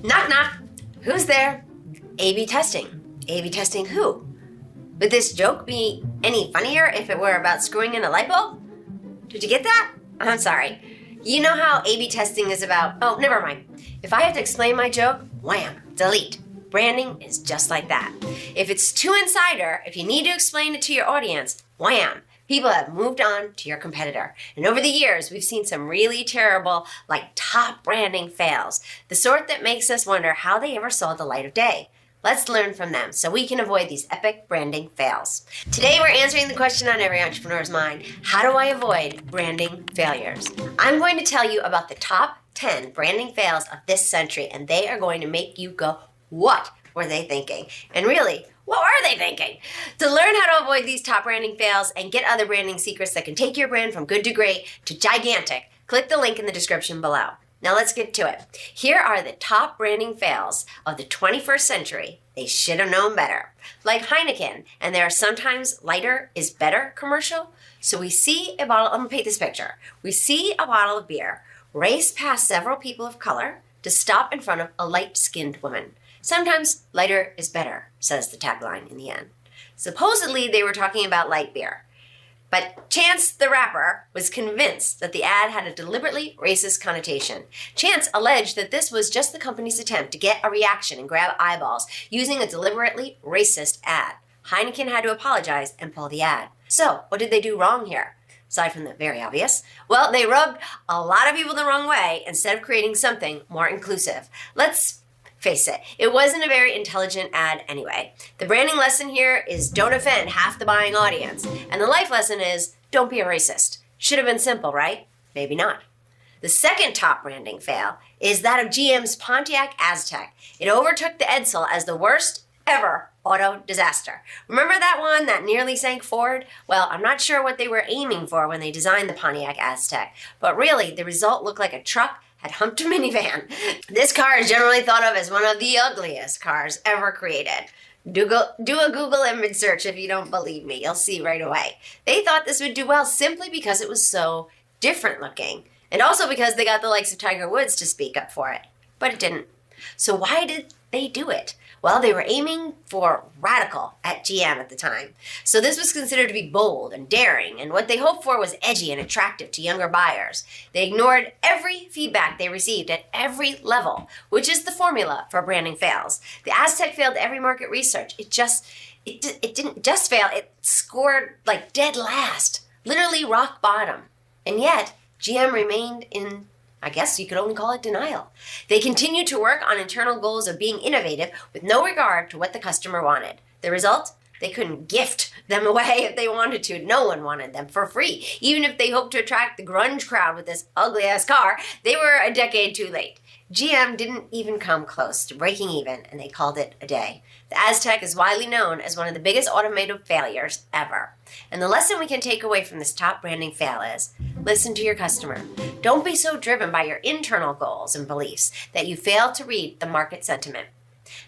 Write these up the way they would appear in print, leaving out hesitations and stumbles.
Knock, knock. Who's there? A-B testing. A-B testing who? Would this joke be any funnier if it were about screwing in a light bulb? Did you get that? I'm sorry. You know how A-B testing is about... Oh, never mind. If I have to explain my joke, wham, delete. Branding is just like that. If it's too insider, if you need to explain it to your audience, wham, people have moved on to your competitor. And over the years, we've seen some really terrible, top branding fails. The sort that makes us wonder how they ever saw the light of day. Let's learn from them so we can avoid these epic branding fails. Today we're answering the question on every entrepreneur's mind: how do I avoid branding failures? I'm going to tell you about the top 10 branding fails of this century, and they are going to make you go, what were they thinking? And really, what were they thinking? To learn how to avoid these top branding fails and get other branding secrets that can take your brand from good to great to gigantic, click the link in the description below. Now let's get to it. Here are the top branding fails of the 21st century. They should have known better. Like Heineken and their sometimes lighter is better commercial. So we see a bottle, I'm gonna paint this picture. We see a bottle of beer race past several people of color to stop in front of a light-skinned woman. Sometimes lighter is better, says the tagline in the end. Supposedly they were talking about light beer. But ChanceTheRapper was convinced that the ad had a deliberately racist connotation. Chance alleged that this was just the company's attempt to get a reaction and grab eyeballs using a deliberately racist ad. Heineken had to apologize and pull the ad. So, what did they do wrong here? Aside from the very obvious, well, they rubbed a lot of people the wrong way instead of creating something more inclusive. Let's face it, it wasn't a very intelligent ad anyway. The branding lesson here is don't offend half the buying audience. And the life lesson is don't be a racist. Should have been simple, right? Maybe not. The second top branding fail is that of GM's PontiacAztek. It overtook the Edsel as the worst ever auto disaster. Remember that one that nearly sank Ford? Well, I'm not sure what they were aiming for when they designed the PontiacAztek, but really the result looked like a truck had humped a minivan. This car is generally thought of as one of the ugliest cars ever created. Do a Google image search if you don't believe me. You'll see right away. They thought this would do well simply because it was so different looking, and also because they got the likes of Tiger Woods to speak up for it. But it didn't. So why did they do it? Well, they were aiming for radical at GM at the time. So this was considered to be bold and daring, and what they hoped for was edgy and attractive to younger buyers. They ignored every feedback they received at every level, which is the formula for branding fails. The Aztek failed every market research. It didn't just fail, it scored dead last, literally rock bottom. And yet, GM remained in, I guess you could only call it denial. They continued to work on internal goals of being innovative with no regard to what the customer wanted. The result? They couldn't gift them away if they wanted to. No one wanted them for free. Even if they hoped to attract the grunge crowd with this ugly-ass car, they were a decade too late. GM didn't even come close to breaking even, and they called it a day. The Aztek is widely known as one of the biggest automotive failures ever. And the lesson we can take away from this top branding fail is, listen to your customer. Don't be so driven by your internal goals and beliefs that you fail to read the market sentiment.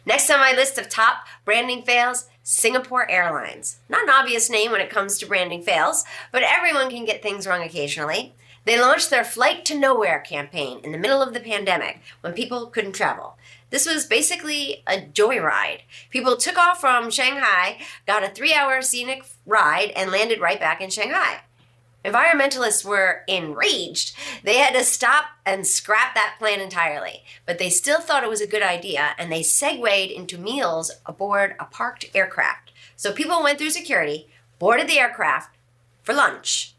Next on my list of top branding fails, SingaporeAirlines. Not an obvious name when it comes to branding fails, but everyone can get things wrong occasionally. They launched their Flight to Nowhere campaign in the middle of the pandemic when people couldn't travel. This was basically a joyride. People took off from Shanghai, got a 3-hour scenic ride, and landed right back in Shanghai. Environmentalists were enraged. They had to stop and scrap that plan entirely, but they still thought it was a good idea, and they segued into meals aboard a parked aircraft. So people went through security, boarded the aircraft for lunch,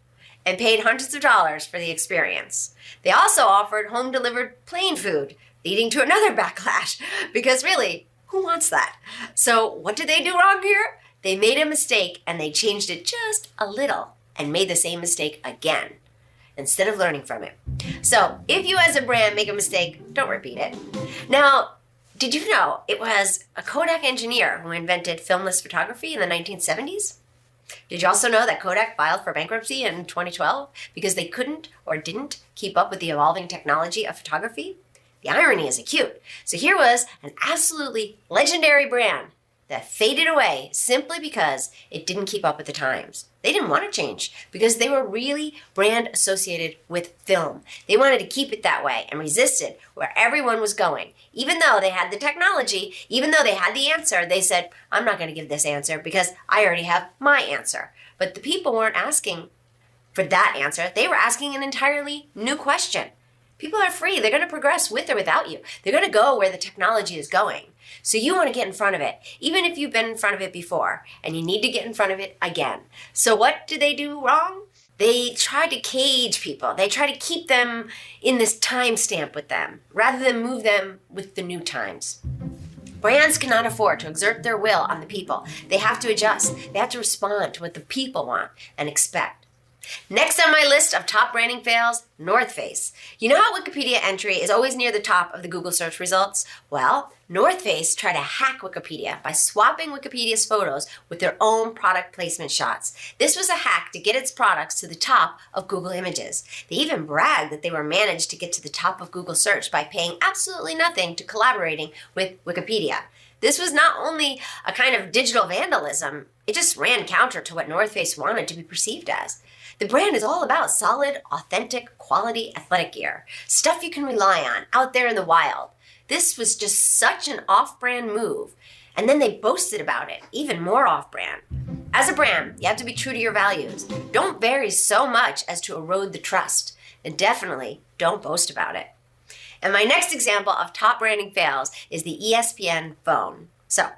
and paid hundreds of dollars for the experience. They also offered home-delivered plain food, leading to another backlash, because really, who wants that? So what did they do wrong here? They made a mistake, and they changed it just a little, and made the same mistake again, instead of learning from it. So if you as a brand make a mistake, don't repeat it. Now, did you know it was a Kodak engineer who invented filmless photography in the 1970s? Did you also know that Kodak filed for bankruptcy in 2012 because they couldn't or didn't keep up with the evolving technology of photography? The irony is acute. So here was an absolutely legendary brand that faded away simply because it didn't keep up with the times. They didn't want to change because they were really brand associated with film. They wanted to keep it that way and resisted where everyone was going. Even though they had the technology, even though they had the answer, they said, I'm not going to give this answer because I already have my answer. But the people weren't asking for that answer. They were asking an entirely new question. People are free. They're going to progress with or without you. They're going to go where the technology is going. So you want to get in front of it, even if you've been in front of it before, and you need to get in front of it again. So what did they do wrong? They tried to cage people. They tried to keep them in this timestamp with them, rather than move them with the new times. Brands cannot afford to exert their will on the people. They have to adjust. They have to respond to what the people want and expect. Next on my list of top branding fails, NorthFace. You know how Wikipedia entry is always near the top of the Google search results? Well, NorthFace tried to hack Wikipedia by swapping Wikipedia's photos with their own product placement shots. This was a hack to get its products to the top of Google Images. They even bragged that they were managed to get to the top of Google search by paying absolutely nothing to collaborating with Wikipedia. This was not only a kind of digital vandalism, it just ran counter to what NorthFace wanted to be perceived as. The brand is all about solid, authentic, quality athletic gear. Stuff you can rely on out there in the wild. This was just such an off-brand move. And then they boasted about it, even more off-brand. As a brand, you have to be true to your values. Don't vary so much as to erode the trust. And definitely don't boast about it. And my next example of top branding fails is the ESPN phone. So,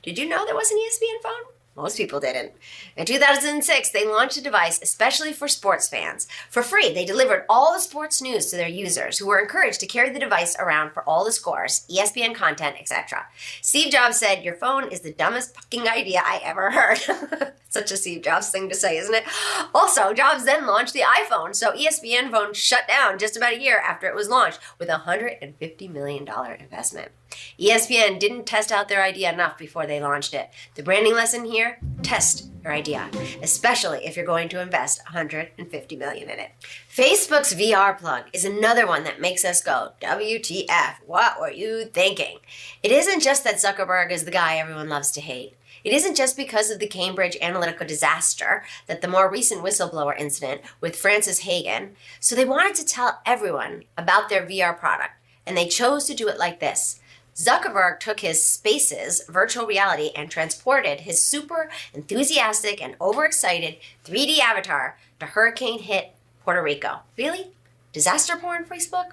did you know there was an ESPN phone? Most people didn't. In 2006, they launched a device especially for sports fans. For free, they delivered all the sports news to their users, who were encouraged to carry the device around for all the scores, ESPN content, etc. Steve Jobs said, "Your phone is the dumbest fucking idea I ever heard." Such a Steve Jobs thing to say, isn't it? Also, Jobs then launched the iPhone, so ESPNPhone shut down just about a year after it was launched with a $150 million investment. ESPN didn't test out their idea enough before they launched it. The branding lesson here, test your idea, especially if you're going to invest $150 million in it. Facebook's VR plug is another one that makes us go, WTF, what were you thinking? It isn't just that Zuckerberg is the guy everyone loves to hate. It isn't just because of the Cambridge Analytica disaster that the more recent whistleblower incident with Frances Haugen. So they wanted to tell everyone about their VR product, and they chose to do it like this. Zuckerberg took his Spaces virtual reality and transported his super enthusiastic and overexcited 3D avatar to hurricane-hit Puerto Rico. Really? Disaster porn, Facebook?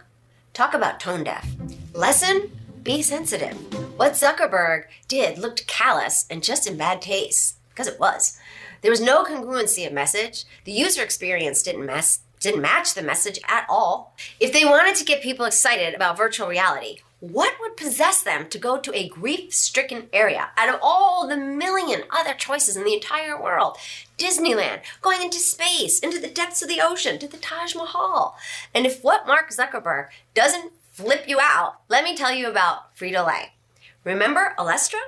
Talk about tone deaf. Lesson? Be sensitive. What Zuckerberg did looked callous and just in bad taste, because it was. There was no congruency of message. The user experience didn't match the message at all. If they wanted to get people excited about virtual reality, what would possess them to go to a grief-stricken area out of all the million other choices in the entire world? Disneyland, going into space, into the depths of the ocean, to the Taj Mahal. And if what Mark Zuckerberg doesn't flip you out, let me tell you about Frito Lay. Remember Olestra?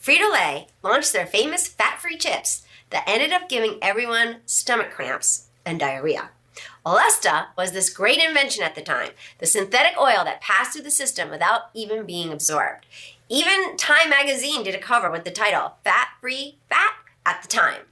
Frito Lay launched their famous fat-free chips that ended up giving everyone stomach cramps and diarrhea. Olestra was this great invention at the time, the synthetic oil that passed through the system without even being absorbed. Even Time magazine did a cover with the title, Fat-Free Fat, at the time.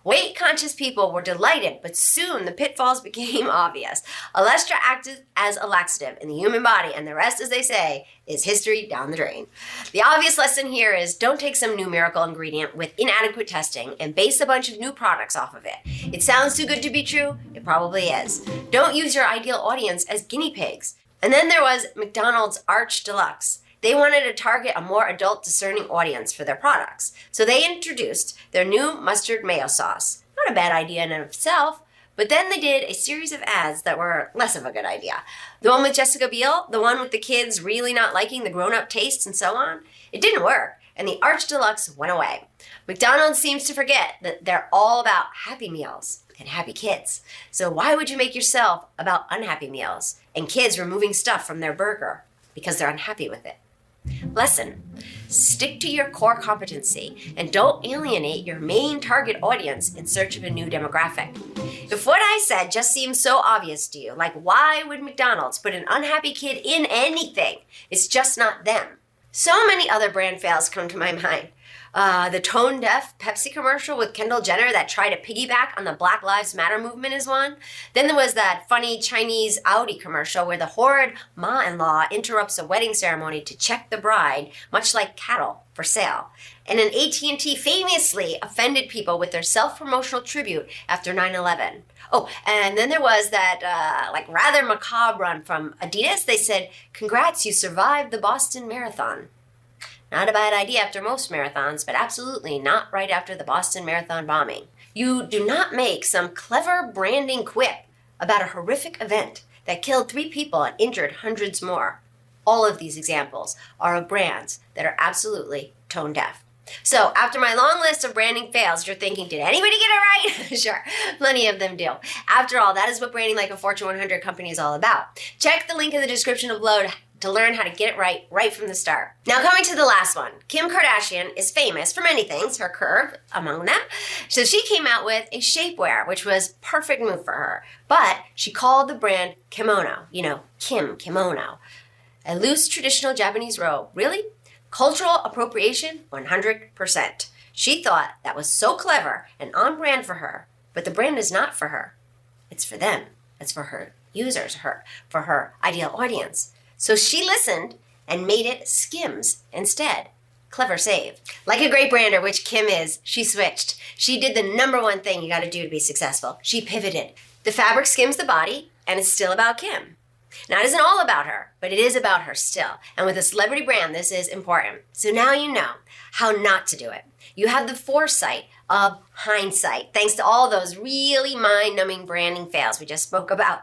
Weight-conscious people were delighted, but soon the pitfalls became obvious. Olestra acted as a laxative in the human body, and the rest, as they say, is history down the drain. The obvious lesson here is don't take some new miracle ingredient with inadequate testing and base a bunch of new products off of it. It sounds too good to be true. It probably is. Don't use your ideal audience as guinea pigs. And then there was McDonald's ArchDeluxe. They wanted to target a more adult discerning audience for their products. So they introduced their new mustard mayo sauce. Not a bad idea in and of itself, but then they did a series of ads that were less of a good idea. The one with Jessica Biel, the one with the kids really not liking the grown-up taste and so on, it didn't work, and the ArchDeluxe went away. McDonald's seems to forget that they're all about happy meals and happy kids. So why would you make yourself about unhappy meals and kids removing stuff from their burger because they're unhappy with it? Lesson: stick to your core competency and don't alienate your main target audience in search of a new demographic. If what I said just seems so obvious to you, like why would McDonald's put an unhappy kid in anything? It's just not them. So many other brand fails come to my mind. The ToneDeafPepsi commercial with KendallJenner that tried to piggyback on the Black Lives Matter movement is one. Then there was that funny Chinese Audi commercial where the horrid ma-in-law interrupts a wedding ceremony to check the bride, much like cattle for sale. And an AT&T famously offended people with their self-promotional tribute after 9/11. Oh, and then there was that rather macabre one from Adidas. They said, "Congrats, you survived the Boston Marathon." Not a bad idea after most marathons, but absolutely not right after the Boston Marathon bombing. You do not make some clever branding quip about a horrific event that killed 3 people and injured hundreds more. All of these examples are of brands that are absolutely tone deaf. So after my long list of branding fails, you're thinking, did anybody get it right? Sure, plenty of them do. After all, that is what branding like a Fortune 100 company is all about. Check the link in the description below to learn how to get it right from the start. Now coming to the last one. Kim Kardashian is famous for many things, her curve among them. So she came out with a shapewear, which was perfect move for her. But she called the brand kimono, Kim Kimono. A loose traditional Japanese robe. Really? Cultural appropriation, 100%. She thought that was so clever and on brand for her, but the brand is not for her. It's for them. It's for her users, for her ideal audience. So she listened and made it SKIMS instead. Clever save. Like a great brander, which Kim is, she switched. She did the #1 thing you gotta do to be successful. She pivoted. The fabric skims the body, and it's still about Kim. Now, it isn't all about her, but it is about her still. And with a celebrity brand, this is important. So now you know how not to do it. You have the foresight of hindsight, thanks to all those really mind-numbing branding fails we just spoke about.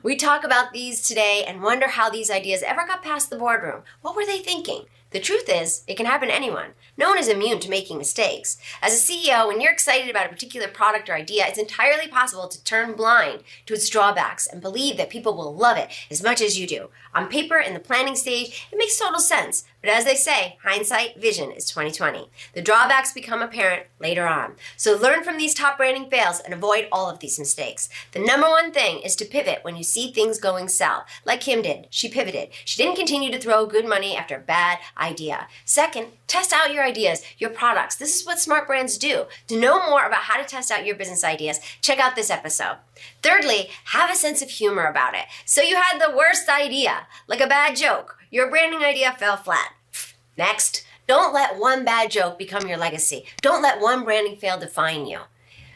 We talk about these today and wonder how these ideas ever got past the boardroom. What were they thinking? The truth is, it can happen to anyone. No one is immune to making mistakes. As a CEO, when you're excited about a particular product or idea, it's entirely possible to turn blind to its drawbacks and believe that people will love it as much as you do. On paper, in the planning stage, it makes total sense. But as they say, hindsight vision is 20/20. The drawbacks become apparent later on. So learn from these top branding fails and avoid all of these mistakes. The #1 thing is to pivot when you see things going south. Like Kim did. She pivoted. She didn't continue to throw good money after a bad idea. Second, test out your ideas, your products. This is what smart brands do. To know more about how to test out your business ideas, check out this episode. Thirdly, have a sense of humor about it. So you had the worst idea, like a bad joke. Your branding idea fell flat. Next, don't let one bad joke become your legacy. Don't let one branding fail define you.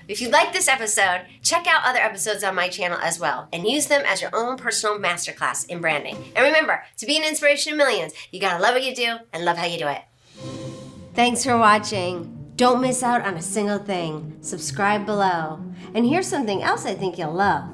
If you like this episode, check out other episodes on my channel as well and use them as your own personal masterclass in branding. And remember, to be an inspiration to millions, you gotta love what you do and love how you do it. Thanks for watching. Don't miss out on a single thing. Subscribe below. And here's something else I think you'll love.